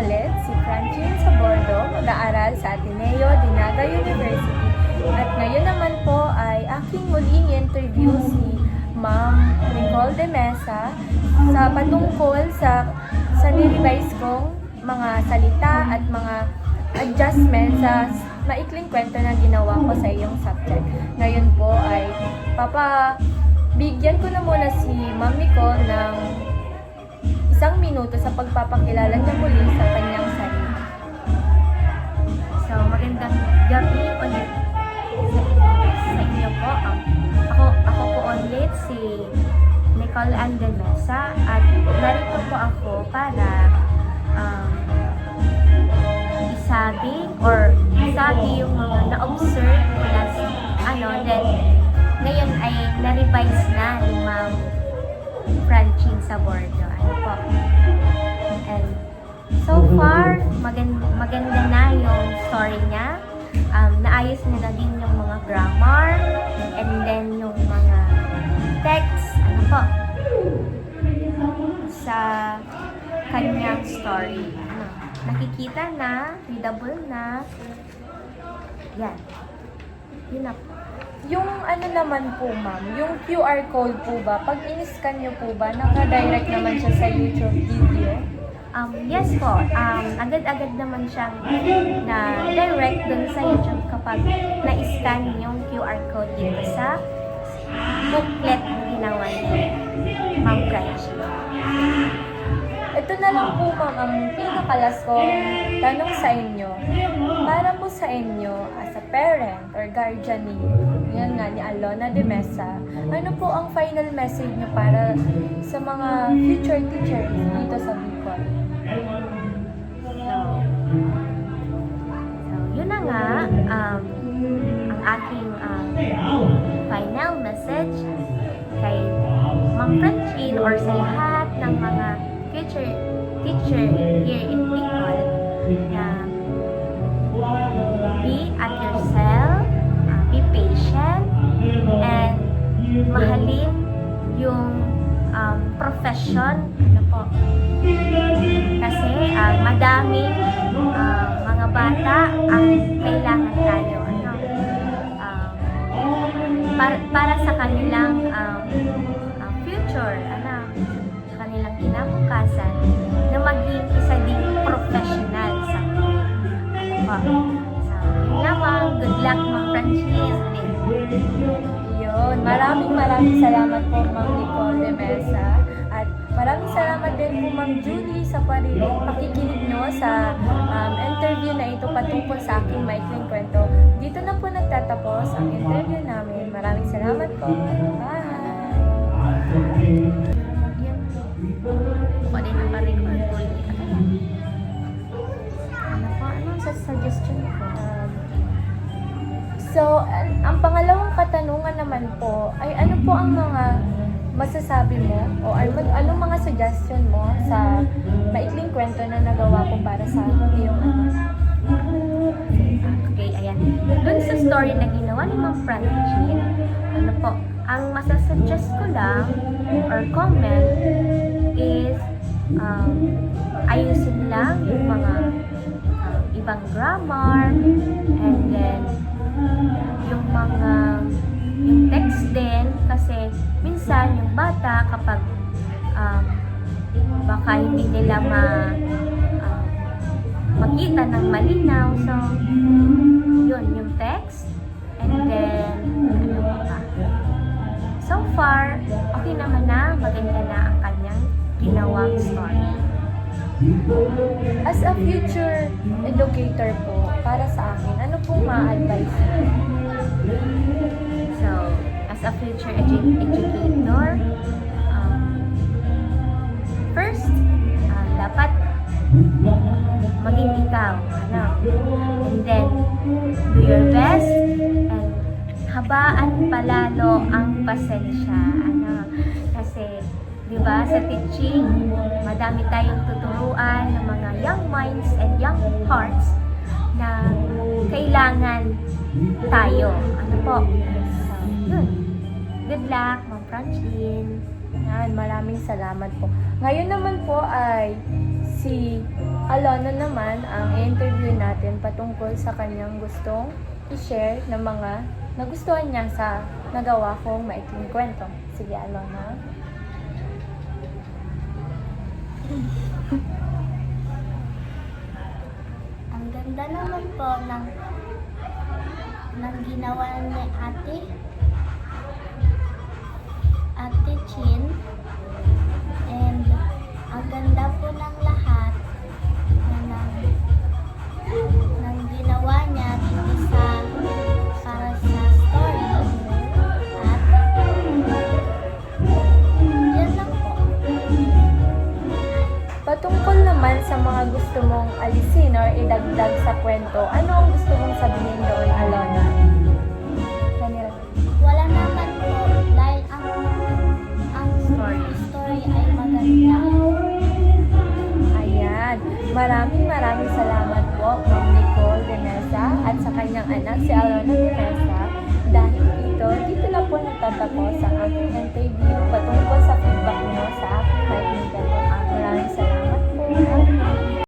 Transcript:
ulit si Francine Sabordo, mag-aaral sa Ateneo de Naga University. At ngayon naman po ay aking muling interview si Ma'am Nicole de Mesa sa patungkol sa nirevise kong mga salita at mga adjustments sa maikling kwento na ginawa ko sa iyong subject. Ngayon po ay bigyan ko na muna si Ma'am Nicole ng 1 minuto sa pagpapakilala niya muli sa kanyang sarili. So, magandang gabi ulit sa inyo po. Ako po ulit si Nicole Ann de Mesa at narito po ako para isabi yung mga na-observe mula then ngayon ay na-revise na ni Ma'am Francine Sabordo. And so far, maganda na yung story niya. Naayos niya na din yung mga grammar and then yung mga text sa kanyang story. Nakikita na, readable na. Yan. Yun na po. Yung naman po ma'am, yung QR code po ba, pag in-scan nyo po ba, naka-direct naman siya sa YouTube video? Yes po. Agad-agad naman siyang na direct dun sa YouTube kapag na-scan yung QR code dito sa booklet na ginawa ni Ma'am Francine. Ito na lang po ma'am, ang pinakalas kong tanong sa inyo. Para po sa inyo, as a parent or guardian ni Alona de Mesa, ano po ang final message niyo para sa mga future teachers dito sa Bicol? So yun na nga, ang aking final message kay Ma'am Francine or sa lahat ng mga future teacher here in Bicol na be at yourself, be patient, and mahalin yung profession kasi madaming mga bata ang kailangan tayo para sa kanilang future, sa kanilang kinabukasan, na maging isa ding professional sa So, yun lamang. Good luck, Ma'am Francine. Yun. Maraming salamat po, Ma'am Nicole de Mesa. At maraming salamat din po, Ma'am Julie, sa pakikinig nyo sa interview na ito patungkol sa aking maikling kwento. Dito na po nagtatapos ang interview namin. Maraming salamat po. Bye! Ako din ang pa-record po. Anong suggestion ko? So, ang pangalawang katanungan naman po ay ano po ang mga masasabi mo o anong mga suggestion mo sa maikling kwento na nagawa ko para sa iyong anak? Okay, ayan. Doon sa story na ginawa ni Ma'am Francine, ang masasuggest ko lang or comment is ayusin lang yung mga ibang grammar and then yung text din kasi minsan yung bata kapag baka hindi nila makita ng malinaw, so yun yung text and then so far okay naman na, maganda na ang kanyang ginawang story. As a future educator po, para sa akin, ano pong ma-advise niyo? So, as a future educator, first, dapat maging ikaw, and then do your best, and habaan palalo ang pasensya, kasi diba, sa teaching, madami tayong tuturuan ng mga young minds and young hearts na kailangan tayo. So, yun. Good luck, Ma'am Francine. Yan, maraming salamat po. Ngayon naman po ay Si Alona naman ang interview natin patungkol sa kanyang gustong i-share ng mga nagustuhan niya sa nagawa kong maikling kwento. Sige, Alona. Ang ganda naman po ng ginawa ni Ate Chin. And ang ganda po ng lahat ng ginawa niya dito para sa story. At yun lang po. Patungkol naman sa mga gusto mong alisin or idagdag sa kwento, ano ang gusto mong sabihin doon, Alona? Kanila. Wala naman po dahil ang story ay maganda. Ayan. Maraming salamat po, Ma'am Nicole de Mesa at sa kanyang anak, si Alona de Mesa. Dahil dito na po nagtatapos ang aking interview